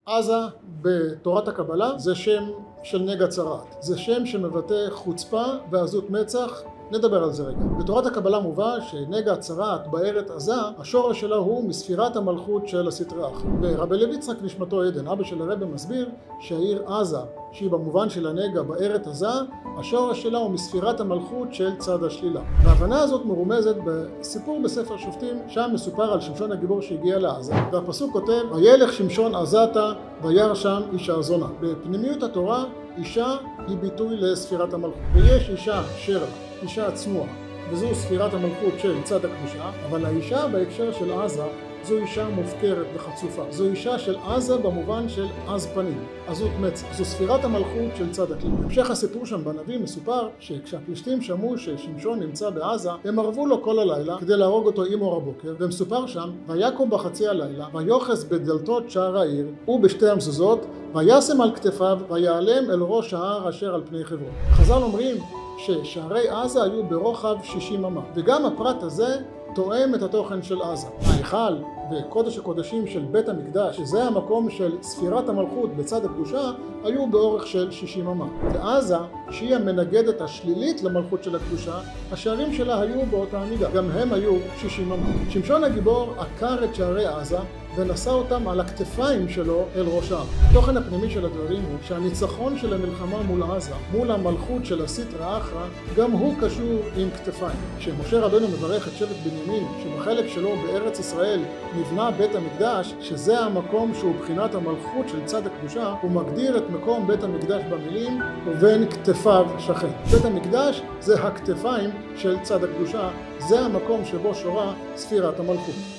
עזה בתורת הקבלה זה שם של נגע צרעת. זה שם שמבטא חוצפה ועזות מצח. נדבר על זה רגע. בתורת הקבלה מובא שנגע צרעת בארץ עזה, השורש שלה הוא מספירת המלכות של הסטרא אחרא. ורבי לוי יצחק נשמתו עדן, אבא של הרבי, מסביר שהעיר עזה, שהיא במובן של הנגע בארץ עזה, השורש שלה הוא מספירת המלכות של צד השלילה. וההבנה הזאת מרומזת בסיפור בספר שופטים, שם מסופר על שמשון הגיבור שהגיע לעזה, והפסוק כותב, וילך שמשון עזתה וירא שם אישה זונה. בפנימיות התורה, אישה היא ביטוי לספירת המלכות. ויש אישה שרע, אישה צנועה, וזו ספירת המלכות של צד הקדושה, אבל האישה בהקשר של עזה זו אישה מופקרת וחצופה. זו אישה של עזה במובן של עז פנים, עזות מצח. זו ספירת המלכות של צד הכלי. בהמשך הסיפור שם בנביא מסופר שכשהפלישתים שמעו ששמשון נמצא בעזה, הם ערבו לו כל הלילה כדי להרוג אותו עם אור הבוקר, ומסופר שם, ויקום בחצי הלילה, ויוחס בדלתות שער העיר ובשתי המזוזות, וישם על כתפיו, ויעלם אל ראש ההר אשר על פני חברון. חז"ל אומרים ששערי עזה היו ברוחב 60 אמה, וגם הפרט הזה תואם את התוכן של עזה. ההיכל וקודש הקודשים של בית המקדש, שזה המקום של ספירת המלכות בצד הקדושה, היו באורך של 60 אמה. ועזה, שהיא המנגדת השלילית למלכות של הקדושה, השערים שלה היו באותה מידה, גם הם היו 60 אמה. שמשון הגיבור עקר את שערי עזה ונשא אותם על הכתפיים שלו אל ראש ההר. התוכן הפנימי של הדברים הוא שהניצחון של המלחמה מול עזה, מול המלכות של הסטרא אחרא, גם הוא קשור עם כתפיים. כשמשה רבנו מברך את שבט בנימין, שבחלק שלו בארץ ישראל נבנה בית המקדש, שזה המקום שהוא בחינת המלכות של צד הקדושה, הוא מגדיר את מקום בית המקדש במילים ובין כתפיו שכן. בית המקדש זה הכתפיים של צד הקדושה, זה המקום שבו שורה ספירת המלכות.